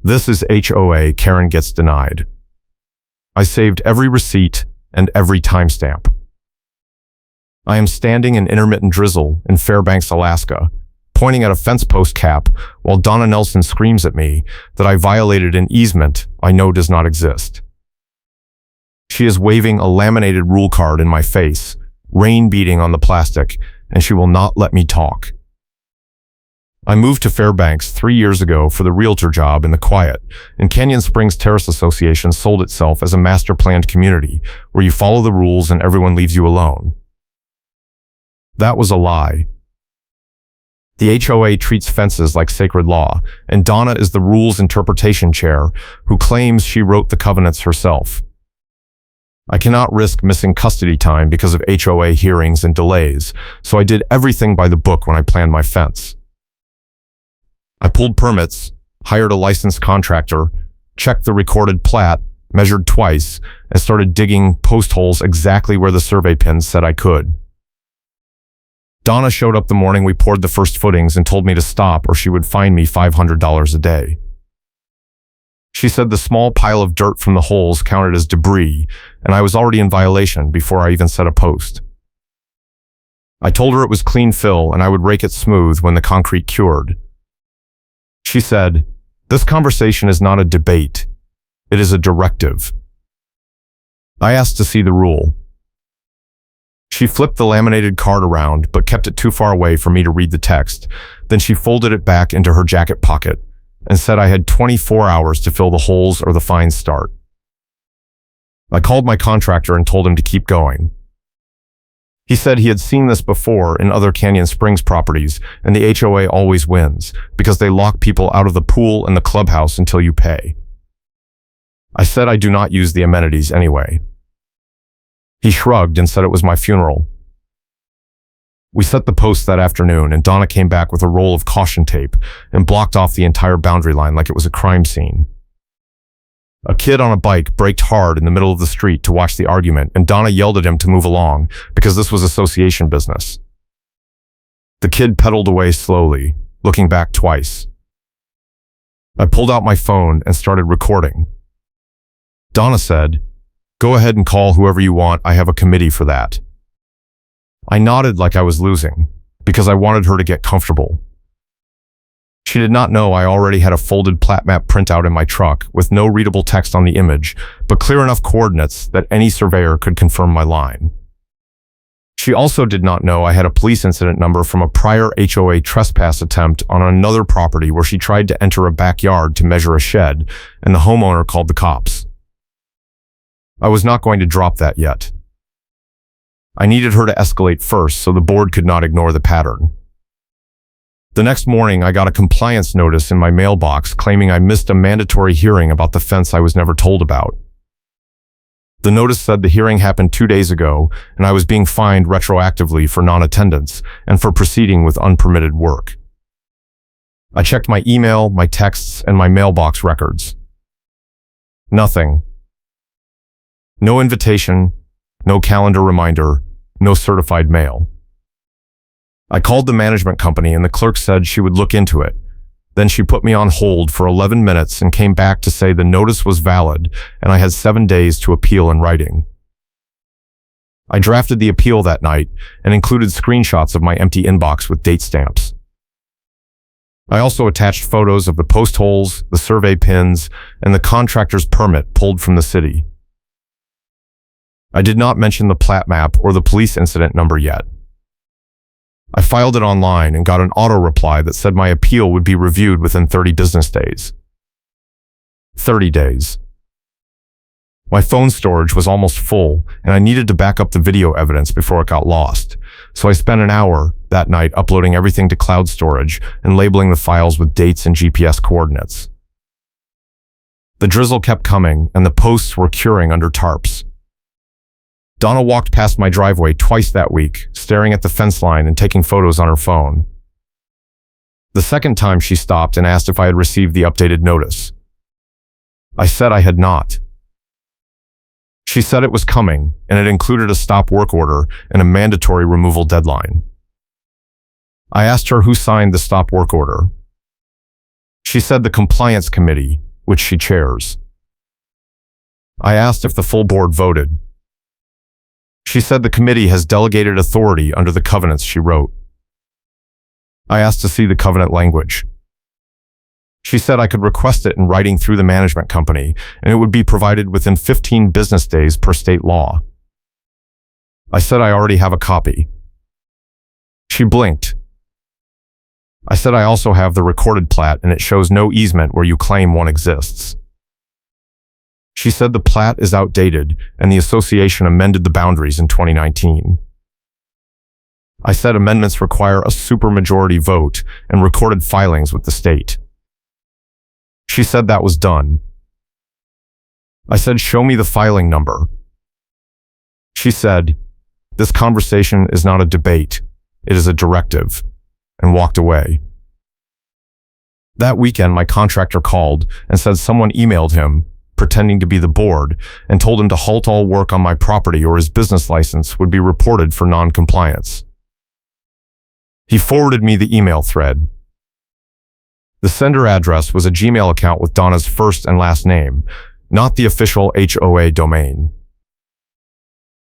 This is HOA Karen Gets Denied. I saved every receipt and every timestamp. I am standing in intermittent drizzle in Fairbanks, Alaska, pointing at a fence post cap while Donna Nelson screams at me that I violated an easement I know does not exist. She is waving a laminated rule card in my face, rain beating on the plastic, and she will not let me talk. I moved to Fairbanks 3 years ago for the realtor job in the quiet, and Canyon Springs Terrace Association sold itself as a master-planned community where you follow the rules and everyone leaves you alone. That was a lie. The HOA treats fences like sacred law, and Donna is the rules interpretation chair who claims she wrote the covenants herself. I cannot risk missing custody time because of HOA hearings and delays, so I did everything by the book when I planned my fence. I pulled permits, hired a licensed contractor, checked the recorded plat, measured twice, and started digging post holes exactly where the survey pins said I could. Donna showed up the morning we poured the first footings and told me to stop or she would fine me $500 a day. She said the small pile of dirt from the holes counted as debris, and I was already in violation before I even set a post. I told her it was clean fill and I would rake it smooth when the concrete cured. She said, "This conversation is not a debate. It is a directive." I asked to see the rule. She flipped the laminated card around, but kept it too far away for me to read the text. Then she folded it back into her jacket pocket and said I had 24 hours to fill the holes or the fines start. I called my contractor and told him to keep going. He said he had seen this before in other Canyon Springs properties, and the HOA always wins because they lock people out of the pool and the clubhouse until you pay. I said I do not use the amenities anyway. He shrugged and said it was my funeral. We set the post that afternoon, and Donna came back with a roll of caution tape and blocked off the entire boundary line like it was a crime scene. A kid on a bike braked hard in the middle of the street to watch the argument, and Donna yelled at him to move along because this was association business. The kid pedaled away slowly, looking back twice. I pulled out my phone and started recording. Donna said, "Go ahead and call whoever you want. I have a committee for that." I nodded like I was losing because I wanted her to get comfortable. She did not know I already had a folded plat map printout in my truck with no readable text on the image, but clear enough coordinates that any surveyor could confirm my line. She also did not know I had a police incident number from a prior HOA trespass attempt on another property where she tried to enter a backyard to measure a shed, and the homeowner called the cops. I was not going to drop that yet. I needed her to escalate first so the board could not ignore the pattern. The next morning, I got a compliance notice in my mailbox claiming I missed a mandatory hearing about the fence I was never told about. The notice said the hearing happened 2 days ago, and I was being fined retroactively for non-attendance and for proceeding with unpermitted work. I checked my email, my texts, and my mailbox records. Nothing. No invitation, no calendar reminder, no certified mail. I called the management company and the clerk said she would look into it. Then she put me on hold for 11 minutes and came back to say the notice was valid and I had 7 days to appeal in writing. I drafted the appeal that night and included screenshots of my empty inbox with date stamps. I also attached photos of the post holes, the survey pins, and the contractor's permit pulled from the city. I did not mention the plat map or the police incident number yet. I filed it online and got an auto reply that said my appeal would be reviewed within 30 business days. 30 days. My phone storage was almost full, and I needed to back up the video evidence before it got lost, so I spent an hour that night uploading everything to cloud storage and labeling the files with dates and GPS coordinates. The drizzle kept coming, and the posts were curing under tarps. Donna walked past my driveway twice that week, staring at the fence line and taking photos on her phone. The second time she stopped and asked if I had received the updated notice. I said I had not. She said it was coming, and it included a stop work order and a mandatory removal deadline. I asked her who signed the stop work order. She said the compliance committee, which she chairs. I asked if the full board voted. She said the committee has delegated authority under the covenants she wrote. I asked to see the covenant language. She said I could request it in writing through the management company, and it would be provided within 15 business days per state law. I said I already have a copy. She blinked. I said I also have the recorded plat, and it shows no easement where you claim one exists. She said the plat is outdated, and the association amended the boundaries in 2019. I said amendments require a supermajority vote and recorded filings with the state. She said that was done. I said, show me the filing number. She said, this conversation is not a debate, it is a directive, and walked away. That weekend, my contractor called and said someone emailed him, pretending to be the board, and told him to halt all work on my property or his business license would be reported for non-compliance. He forwarded me the email thread. The sender address was a Gmail account with Donna's first and last name, not the official HOA domain.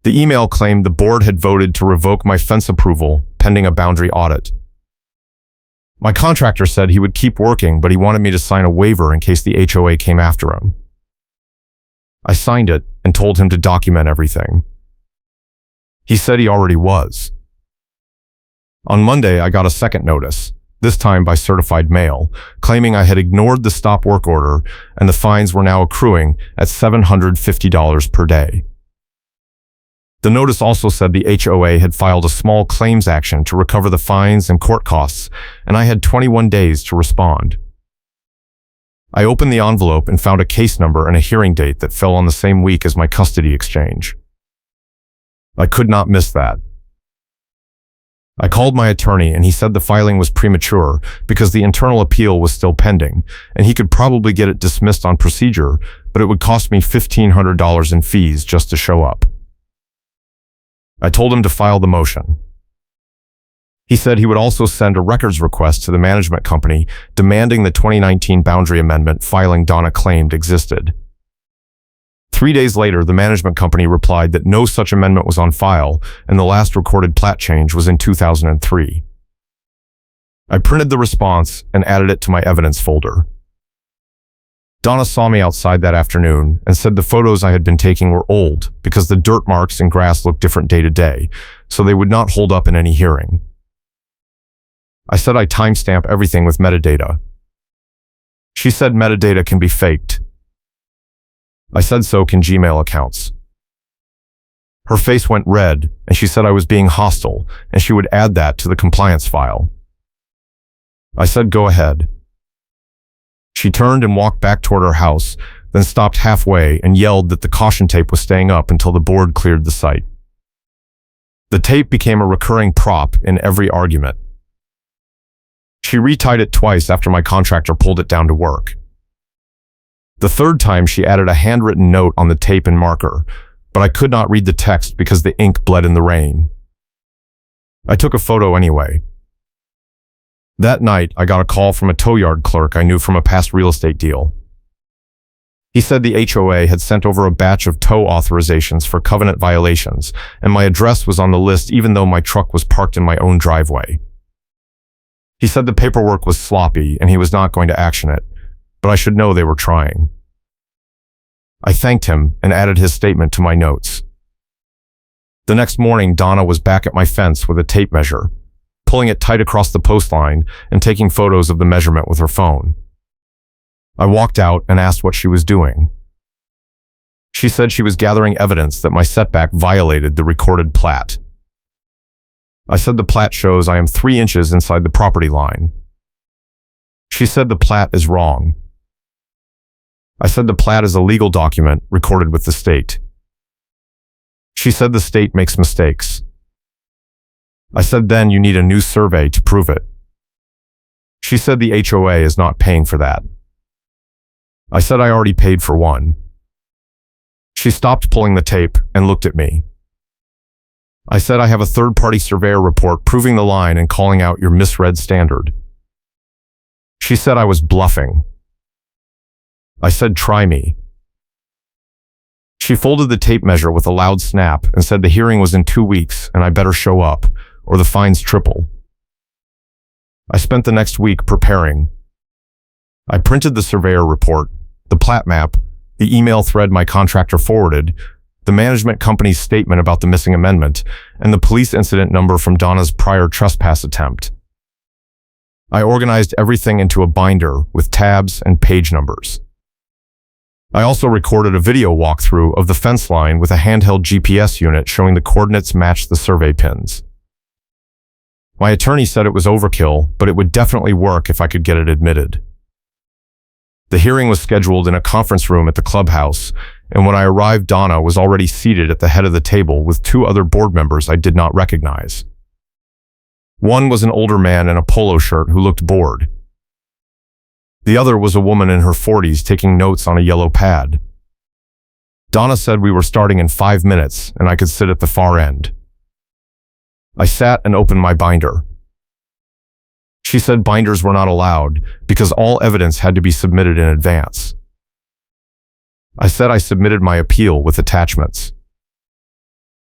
The email claimed the board had voted to revoke my fence approval pending a boundary audit. My contractor said he would keep working, but he wanted me to sign a waiver in case the HOA came after him. I signed it and told him to document everything. He said he already was. On Monday, I got a second notice, this time by certified mail, claiming I had ignored the stop work order and the fines were now accruing at $750 per day. The notice also said the HOA had filed a small claims action to recover the fines and court costs, and I had 21 days to respond. I opened the envelope and found a case number and a hearing date that fell on the same week as my custody exchange. I could not miss that. I called my attorney and he said the filing was premature because the internal appeal was still pending, and he could probably get it dismissed on procedure, but it would cost me $1,500 in fees just to show up. I told him to file the motion. He said he would also send a records request to the management company demanding the 2019 boundary amendment filing Donna claimed existed. 3 days later, the management company replied that no such amendment was on file and the last recorded plat change was in 2003. I printed the response and added it to my evidence folder. Donna saw me outside that afternoon and said the photos I had been taking were old because the dirt marks and grass looked different day to day, so they would not hold up in any hearing. I said I timestamp everything with metadata. She said metadata can be faked. I said so can Gmail accounts. Her face went red and she said I was being hostile and she would add that to the compliance file. I said go ahead. She turned and walked back toward her house, then stopped halfway and yelled that the caution tape was staying up until the board cleared the site. The tape became a recurring prop in every argument. She retied it twice after my contractor pulled it down to work. The third time she added a handwritten note on the tape in marker, but I could not read the text because the ink bled in the rain. I took a photo anyway. That night, I got a call from a tow yard clerk I knew from a past real estate deal. He said the HOA had sent over a batch of tow authorizations for covenant violations, and my address was on the list even though my truck was parked in my own driveway. He said the paperwork was sloppy and he was not going to action it, but I should know they were trying. I thanked him and added his statement to my notes. The next morning, Donna was back at my fence with a tape measure, pulling it tight across the post line and taking photos of the measurement with her phone. I walked out and asked what she was doing. She said she was gathering evidence that my setback violated the recorded plat. I said the plat shows I am 3 inches inside the property line. She said the plat is wrong. I said the plat is a legal document recorded with the state. She said the state makes mistakes. I said then you need a new survey to prove it. She said the HOA is not paying for that. I said I already paid for one. She stopped pulling the tape and looked at me. I said I have a third-party surveyor report proving the line and calling out your misread standard. She said I was bluffing. I said, try me. She folded the tape measure with a loud snap and said the hearing was in 2 weeks and I better show up, or the fines triple. I spent the next week preparing. I printed the surveyor report, the plat map, the email thread my contractor forwarded, the management company's statement about the missing amendment, and the police incident number from Donna's prior trespass attempt. I organized everything into a binder with tabs and page numbers. I also recorded a video walkthrough of the fence line with a handheld GPS unit showing the coordinates matched the survey pins. My attorney said it was overkill, but it would definitely work if I could get it admitted. The hearing was scheduled in a conference room at the clubhouse, and when I arrived, Donna was already seated at the head of the table with 2 other board members I did not recognize. One was an older man in a polo shirt who looked bored. The other was a woman in her 40s taking notes on a yellow pad. Donna said we were starting in 5 minutes and I could sit at the far end. I sat and opened my binder. She said binders were not allowed because all evidence had to be submitted in advance. I said I submitted my appeal with attachments.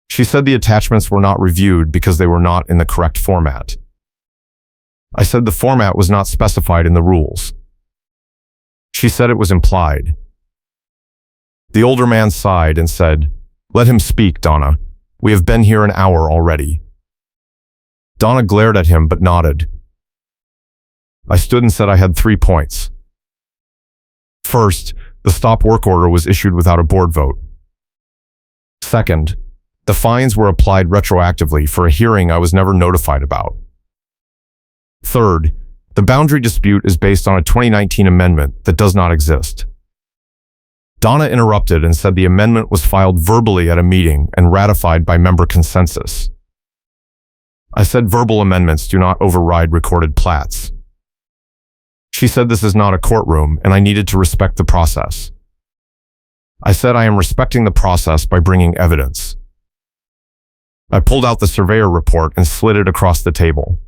She said the attachments were not reviewed because they were not in the correct format. I said the format was not specified in the rules. She said it was implied. The older man sighed and said, "Let him speak, Donna. We have been here an hour already." Donna glared at him but nodded. I stood and said I had 3 points. First, the stop work order was issued without a board vote. Second, the fines were applied retroactively for a hearing I was never notified about. Third, the boundary dispute is based on a 2019 amendment that does not exist. Donna interrupted and said the amendment was filed verbally at a meeting and ratified by member consensus. I said verbal amendments do not override recorded plats. She said this is not a courtroom and I needed to respect the process. I said I am respecting the process by bringing evidence. I pulled out the surveyor report and slid it across the table.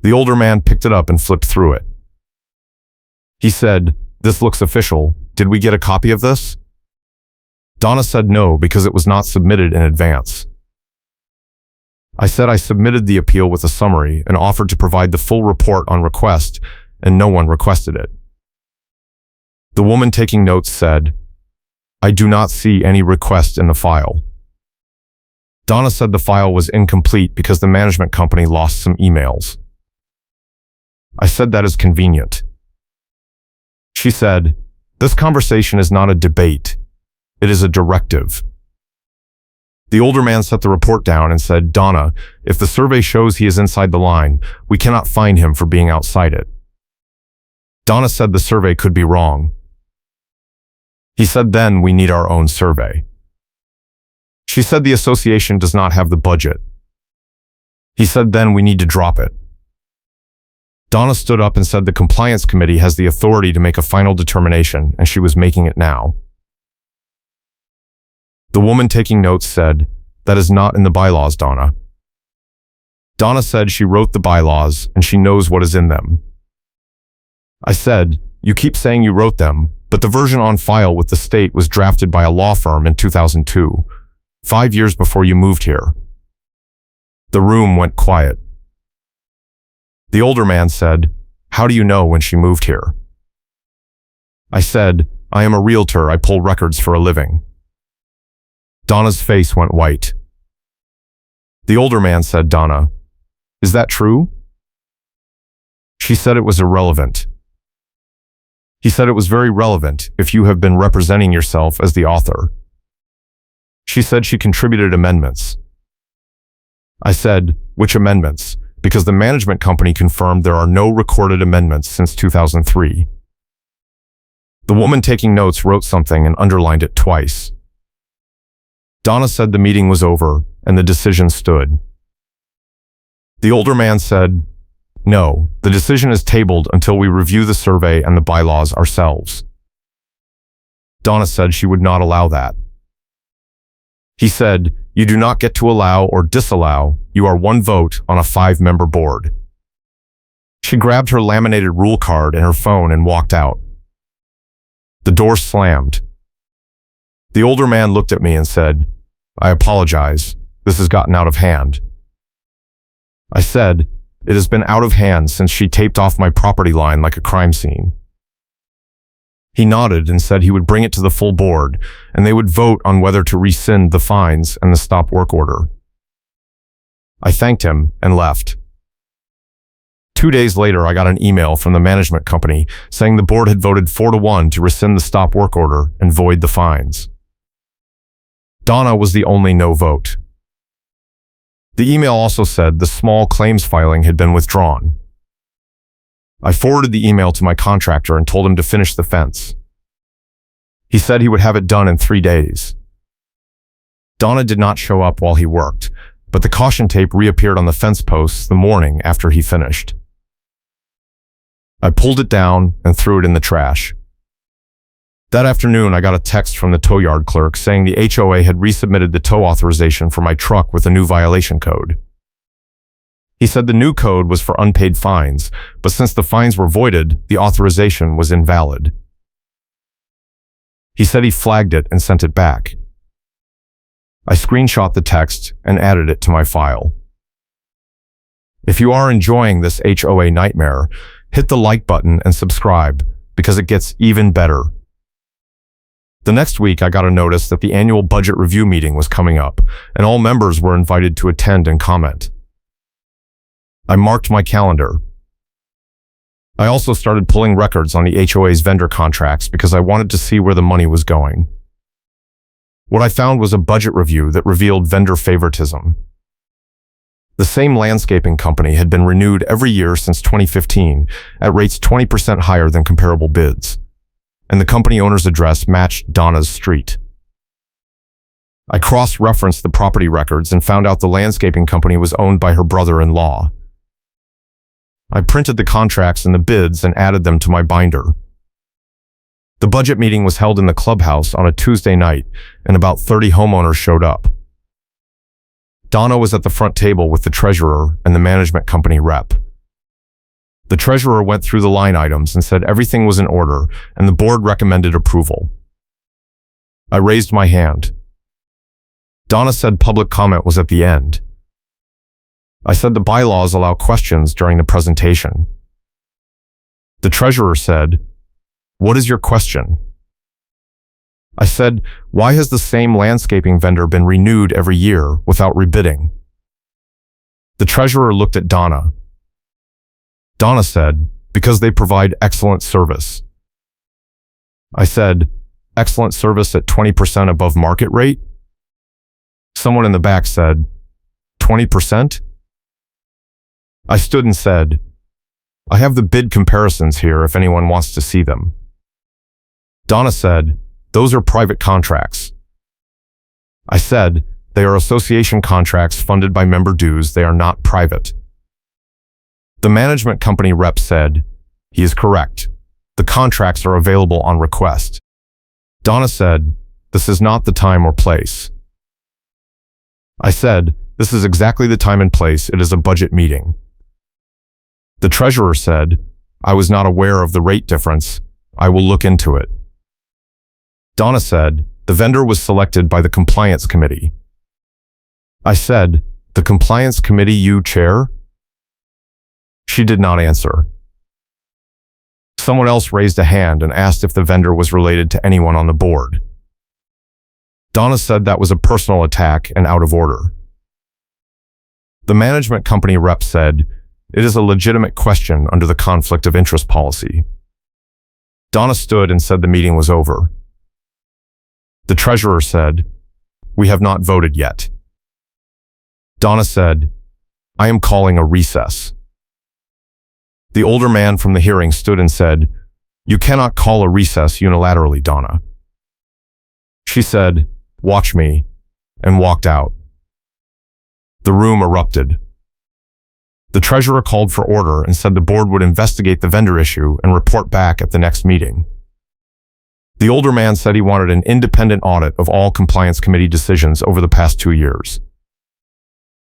The older man picked it up and flipped through it. He said, "This looks official. Did we get a copy of this?" Donna said no because it was not submitted in advance. I said I submitted the appeal with a summary and offered to provide the full report on request, and no one requested it. The woman taking notes said, "I do not see any request in the file." Donna said the file was incomplete because the management company lost some emails. I said that is convenient. She said, "This conversation is not a debate. It is a directive." The older man set the report down and said, "Donna, if the survey shows he is inside the line, we cannot fine him for being outside it." Donna said the survey could be wrong. He said, "Then we need our own survey." She said the association does not have the budget. He said, "Then we need to drop it." Donna stood up and said the compliance committee has the authority to make a final determination, and she was making it now. The woman taking notes said, "That is not in the bylaws, Donna." Donna said she wrote the bylaws and she knows what is in them. I said, "You keep saying you wrote them, but the version on file with the state was drafted by a law firm in 2002, 5 years before you moved here." The room went quiet. The older man said, "How do you know when she moved here?" I said, "I am a realtor. I pull records for a living." Donna's face went white. The older man said, "Donna, is that true?" She said it was irrelevant. He said it was very relevant if you have been representing yourself as the author. She said she contributed amendments. I said, "Which amendments?" Because the management company confirmed there are no recorded amendments since 2003. The woman taking notes wrote something and underlined it twice. Donna said the meeting was over and the decision stood. The older man said, "No, the decision is tabled until we review the survey and the bylaws ourselves." Donna said she would not allow that. He said, "You do not get to allow or disallow. You are one vote on a 5-member board." She grabbed her laminated rule card and her phone and walked out. door slammed. The older man looked at me and said, "I apologize. This has gotten out of hand." I said, "It has been out of hand since she taped off my property line like a crime scene." He nodded and said he would bring it to the full board, and they would vote on whether to rescind the fines and the stop work order. I thanked him and left. 2 days later, I got an email from the management company saying the board had voted 4-1 to rescind the stop work order and void the fines. Donna was the only no vote. The email also said the small claims filing had been withdrawn. I forwarded the email to my contractor and told him to finish the fence. He said he would have it done in 3 days. Donna did not show up while he worked, but the caution tape reappeared on the fence posts the morning after he finished. I pulled it down and threw it in the trash. That afternoon, I got a text from the tow yard clerk saying the HOA had resubmitted the tow authorization for my truck with a new violation code. He said the new code was for unpaid fines, but since the fines were voided, the authorization was invalid. He said he flagged it and sent it back. I screenshot the text and added it to my file. If you are enjoying this HOA nightmare, hit the like button and subscribe, because it gets even better. The next week, I got a notice that the annual budget review meeting was coming up, and all members were invited to attend and comment. I marked my calendar. I also started pulling records on the HOA's vendor contracts because I wanted to see where the money was going. What I found was a budget review that revealed vendor favoritism. The same landscaping company had been renewed every year since 2015 at rates 20% higher than comparable bids, and the company owner's address matched Donna's street. I cross-referenced the property records and found out the landscaping company was owned by her brother-in-law. I printed the contracts and the bids and added them to my binder. The budget meeting was held in the clubhouse on a Tuesday night, and about 30 homeowners showed up. Donna was at the front table with the treasurer and the management company rep. The treasurer went through the line items and said everything was in order, and the board recommended approval. I raised my hand. Donna said public comment was at the end. I said the bylaws allow questions during the presentation. The treasurer said, "What is your question?" I said, "Why has the same landscaping vendor been renewed every year without rebidding?" The treasurer looked at Donna. Donna said, "Because they provide excellent service." I said, "Excellent service at 20% above market rate?" Someone in the back said, 20%? I stood and said, "I have the bid comparisons here if anyone wants to see them." Donna said, "Those are private contracts." I said, "They are association contracts funded by member dues. They are not private." The management company rep said, "He is correct. The contracts are available on request." Donna said, "This is not the time or place." I said, "This is exactly the time and place. It is a budget meeting." The treasurer said, "I was not aware of the rate difference. I will look into it." Donna said, "The vendor was selected by the compliance committee." I said, "The compliance committee you chair?" She did not answer. Someone else raised a hand and asked if the vendor was related to anyone on the board. Donna said that was a personal attack and out of order. The management company rep said, "It is a legitimate question under the conflict of interest policy." Donna stood and said the meeting was over. The treasurer said, "We have not voted yet." Donna said, "I am calling a recess." The older man from the hearing stood and said, "You cannot call a recess unilaterally, Donna." She said, "Watch me," and walked out. The room erupted. The treasurer called for order and said the board would investigate the vendor issue and report back at the next meeting. The older man said he wanted an independent audit of all compliance committee decisions over the past 2 years.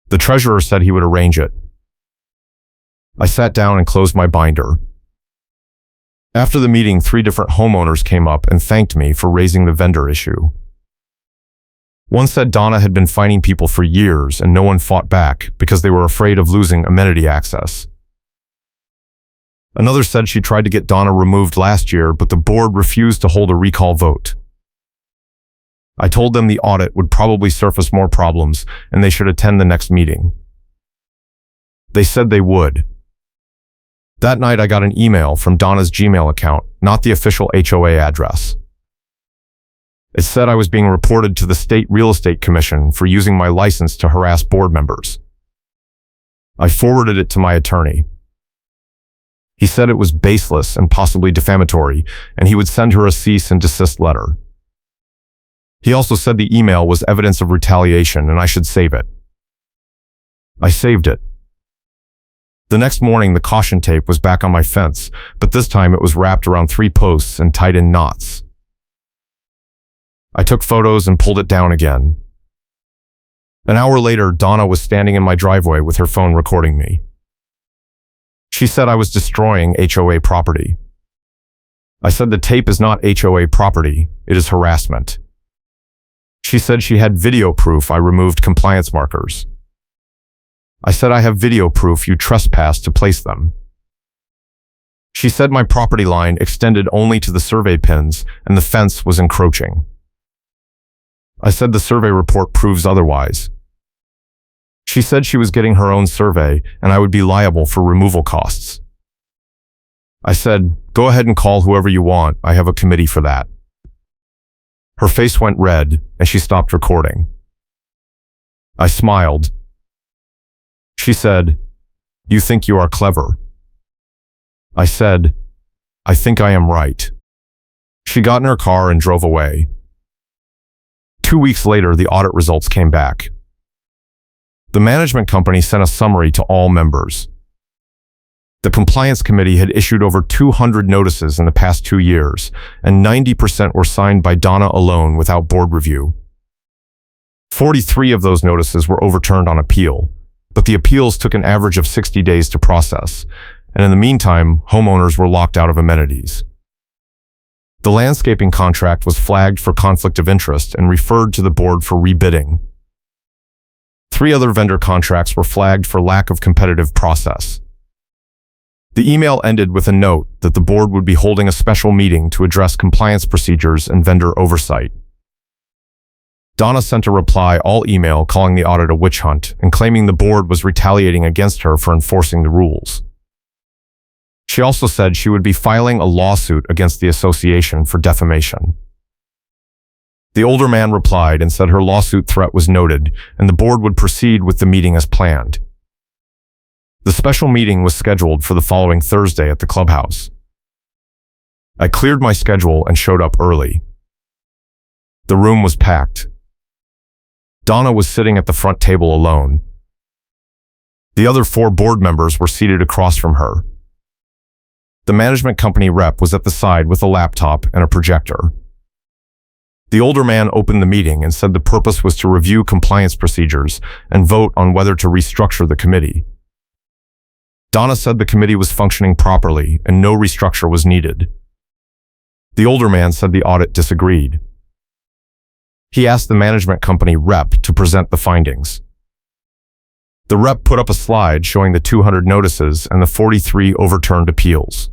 The treasurer said he would arrange it. I sat down and closed my binder. After the meeting, 3 different homeowners came up and thanked me for raising the vendor issue. One said Donna had been fining people for years and no one fought back because they were afraid of losing amenity access. Another said she tried to get Donna removed last year, but the board refused to hold a recall vote. I told them the audit would probably surface more problems and they should attend the next meeting. They said they would. That night I got an email from Donna's Gmail account, not the official HOA address. It said I was being reported to the State Real Estate Commission for using my license to harass board members. I forwarded it to my attorney. He said it was baseless and possibly defamatory, and he would send her a cease and desist letter. He also said the email was evidence of retaliation and I should save it. I saved it. The next morning, the caution tape was back on my fence, but this time it was wrapped around 3 posts and tied in knots. I took photos and pulled it down again. An hour later, Donna was standing in my driveway with her phone recording me. She said I was destroying HOA property. I said the tape is not HOA property, it is harassment. She said she had video proof I removed compliance markers. I said I have video proof you trespassed to place them. She said my property line extended only to the survey pins and the fence was encroaching. I said the survey report proves otherwise. She said she was getting her own survey and I would be liable for removal costs. I said, go ahead and call whoever you want, I have a committee for that. Her face went red and she stopped recording. I smiled. She said, you think you are clever. I said, I think I am right. She got in her car and drove away. 2 weeks later, the audit results came back. The management company sent a summary to all members. The compliance committee had issued over 200 notices in the past 2 years, and 90% were signed by Donna alone without board review. 43 of those notices were overturned on appeal, but the appeals took an average of 60 days to process, and in the meantime, homeowners were locked out of amenities. The landscaping contract was flagged for conflict of interest and referred to the board for rebidding. 3 other vendor contracts were flagged for lack of competitive process. The email ended with a note that the board would be holding a special meeting to address compliance procedures and vendor oversight. Donna sent a reply all email calling the audit a witch hunt and claiming the board was retaliating against her for enforcing the rules. She also said she would be filing a lawsuit against the association for defamation. The older man replied and said her lawsuit threat was noted and the board would proceed with the meeting as planned. The special meeting was scheduled for the following Thursday at the clubhouse. I cleared my schedule and showed up early. The room was packed. Donna was sitting at the front table alone. The other 4 board members were seated across from her. The management company rep was at the side with a laptop and a projector. The older man opened the meeting and said the purpose was to review compliance procedures and vote on whether to restructure the committee. Donna said the committee was functioning properly and no restructure was needed. The older man said the audit disagreed. He asked the management company rep to present the findings. The rep put up a slide showing the 200 notices and the 43 overturned appeals.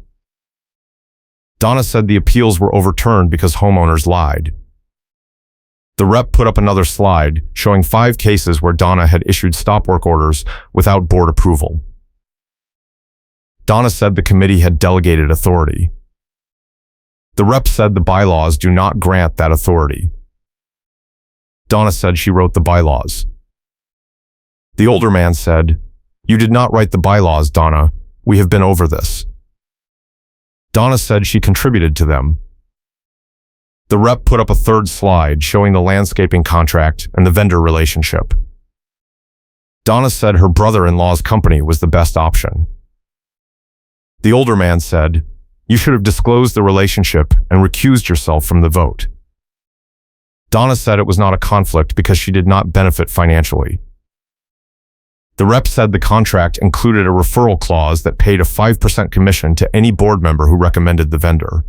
Donna said the appeals were overturned because homeowners lied. The rep put up another slide showing 5 cases where Donna had issued stop work orders without board approval. Donna said the committee had delegated authority. The rep said the bylaws do not grant that authority. Donna said she wrote the bylaws. The older man said, "You did not write the bylaws, Donna. We have been over this." Donna said she contributed to them. The rep put up a 3rd slide showing the landscaping contract and the vendor relationship. Donna said her brother-in-law's company was the best option. The older man said, "You should have disclosed the relationship and recused yourself from the vote." Donna said it was not a conflict because she did not benefit financially. The rep said the contract included a referral clause that paid a 5% commission to any board member who recommended the vendor.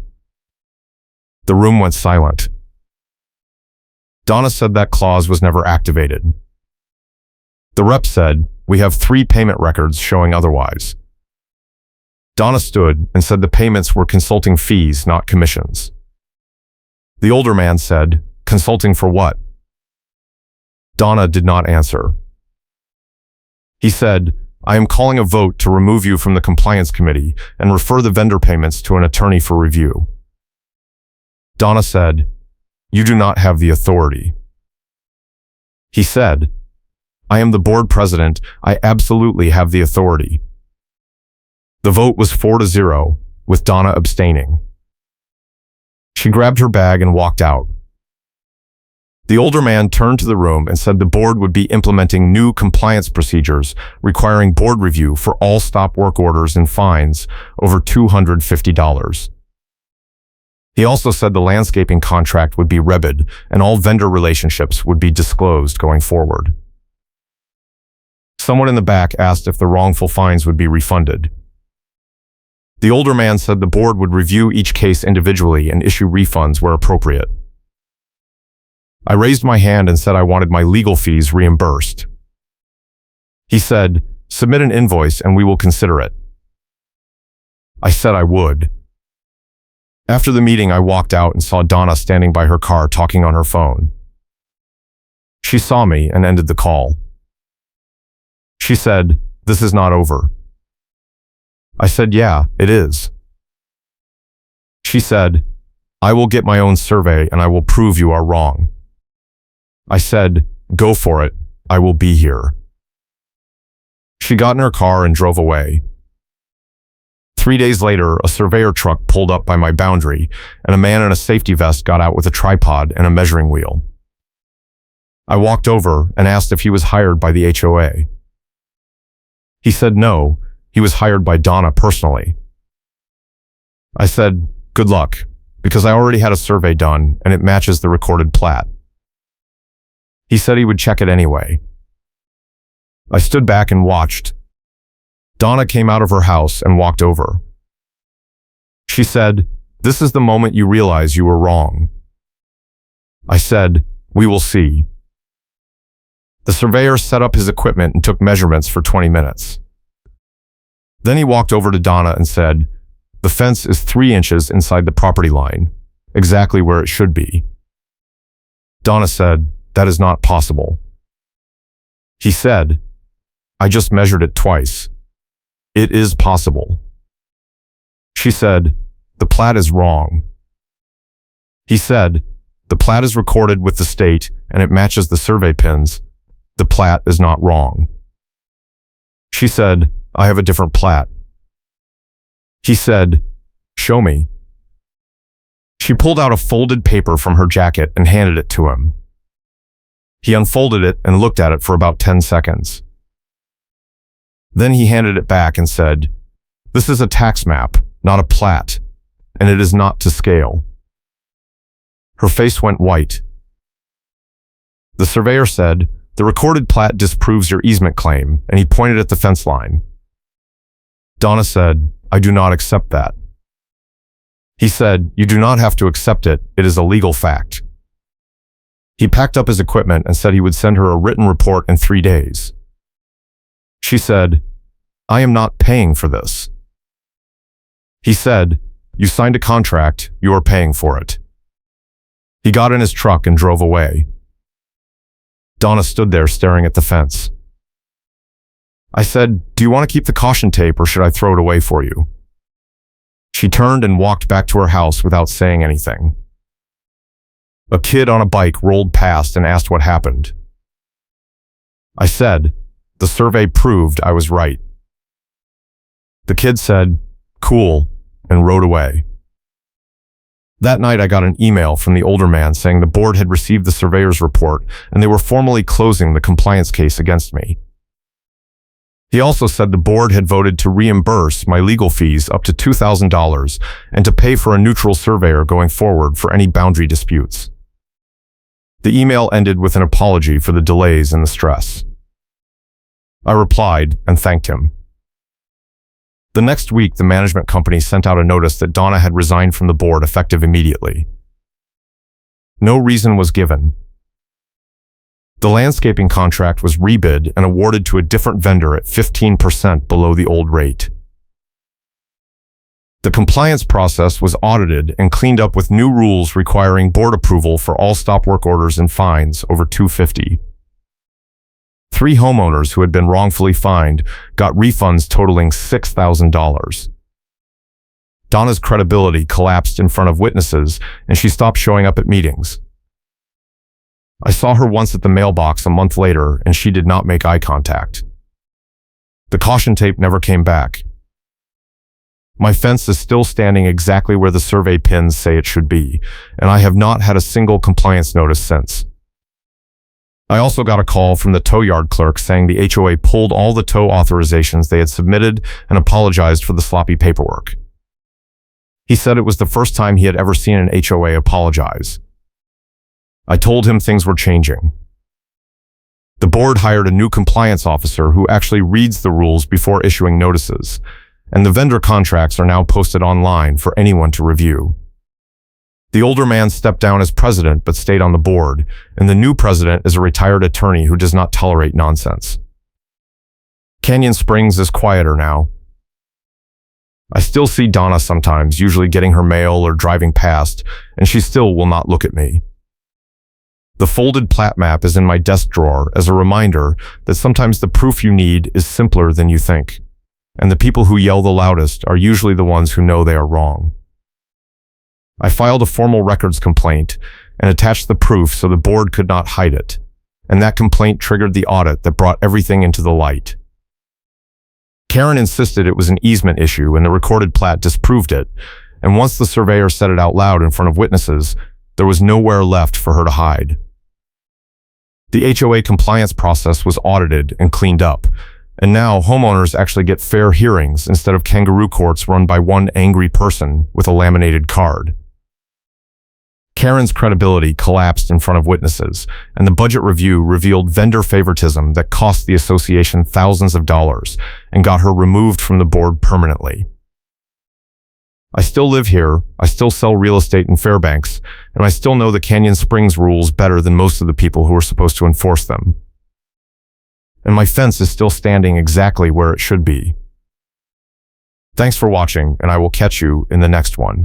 The room went silent. Donna said that clause was never activated. The rep said, "We have 3 payment records showing otherwise." Donna stood and said the payments were consulting fees, not commissions. The older man said, "Consulting for what?" Donna did not answer. He said, "I am calling a vote to remove you from the compliance committee and refer the vendor payments to an attorney for review." Donna said, "You do not have the authority." He said, "I am the board president. I absolutely have the authority." The vote was 4-0, with Donna abstaining. She grabbed her bag and walked out. The older man turned to the room and said the board would be implementing new compliance procedures requiring board review for all stop work orders and fines over $250. He also said the landscaping contract would be rebid and all vendor relationships would be disclosed going forward. Someone in the back asked if the wrongful fines would be refunded. The older man said the board would review each case individually and issue refunds where appropriate. I raised my hand and said I wanted my legal fees reimbursed. He said, "Submit an invoice and we will consider it." I said I would. After the meeting, I walked out and saw Donna standing by her car talking on her phone. She saw me and ended the call. She said, "This is not over." I said, "Yeah, it is." She said, "I will get my own survey and I will prove you are wrong." I said, "Go for it. I will be here." She got in her car and drove away. 3 days later, a surveyor truck pulled up by my boundary, and a man in a safety vest got out with a tripod and a measuring wheel. I walked over and asked if he was hired by the HOA. He said no, he was hired by Donna personally. I said, "Good luck, because I already had a survey done and it matches the recorded plat." He said he would check it anyway. I stood back and watched. Donna came out of her house and walked over. She said, "This is the moment you realize you were wrong." I said, "We will see." The surveyor set up his equipment and took measurements for 20 minutes. Then he walked over to Donna and said, "The fence is 3 inches inside the property line, exactly where it should be." Donna said, "That is not possible." He said, "I just measured it twice. It is possible." She said, "The plat is wrong." He said, "The plat is recorded with the state and it matches the survey pins. The plat is not wrong." She said, "I have a different plat." He said, "Show me." She pulled out a folded paper from her jacket and handed it to him. He unfolded it and looked at it for about 10 seconds. Then he handed it back and said, "This is a tax map, not a plat, and it is not to scale." Her face went white. The surveyor said, "The recorded plat disproves your easement claim," and he pointed at the fence line. Donna said, "I do not accept that." He said, "You do not have to accept it. It is a legal fact." He packed up his equipment and said he would send her a written report in 3 days. She said, "I am not paying for this." He said, "You signed a contract. You are paying for it." He got in his truck and drove away. Donna stood there staring at the fence. I said, "Do you want to keep the caution tape or should I throw it away for you?" She turned and walked back to her house without saying anything. A kid on a bike rolled past and asked what happened. I said, "The survey proved I was right." The kid said, "Cool," and rode away. That night I got an email from the older man saying the board had received the surveyor's report and they were formally closing the compliance case against me. He also said the board had voted to reimburse my legal fees up to $2,000 and to pay for a neutral surveyor going forward for any boundary disputes. The email ended with an apology for the delays and the stress. I replied and thanked him. The next week, the management company sent out a notice that Donna had resigned from the board effective immediately. No reason was given. The landscaping contract was rebid and awarded to a different vendor at 15% below the old rate. The compliance process was audited and cleaned up with new rules requiring board approval for all stop work orders and fines over $250. 3 homeowners who had been wrongfully fined got refunds totaling $6,000. Donna's credibility collapsed in front of witnesses, and she stopped showing up at meetings. I saw her once at the mailbox a month later, and she did not make eye contact. The caution tape never came back. My fence is still standing exactly where the survey pins say it should be, and I have not had a single compliance notice since. I also got a call from the tow yard clerk saying the HOA pulled all the tow authorizations they had submitted and apologized for the sloppy paperwork. He said it was the first time he had ever seen an HOA apologize. I told him things were changing. The board hired a new compliance officer who actually reads the rules before issuing notices, and the vendor contracts are now posted online for anyone to review. The older man stepped down as president but stayed on the board, and the new president is a retired attorney who does not tolerate nonsense. Canyon Springs is quieter now. I still see Donna sometimes, usually getting her mail or driving past, and she still will not look at me. The folded plat map is in my desk drawer as a reminder that sometimes the proof you need is simpler than you think, and the people who yell the loudest are usually the ones who know they are wrong. I filed a formal records complaint and attached the proof so the board could not hide it, and that complaint triggered the audit that brought everything into the light. Karen insisted it was an easement issue and the recorded plat disproved it, and once the surveyor said it out loud in front of witnesses, there was nowhere left for her to hide. The HOA compliance process was audited and cleaned up, and now homeowners actually get fair hearings instead of kangaroo courts run by one angry person with a laminated card. Karen's credibility collapsed in front of witnesses, and the budget review revealed vendor favoritism that cost the association thousands of dollars and got her removed from the board permanently. I still live here, I still sell real estate in Fairbanks, and I still know the Canyon Springs rules better than most of the people who are supposed to enforce them. And my fence is still standing exactly where it should be. Thanks for watching, and I will catch you in the next one.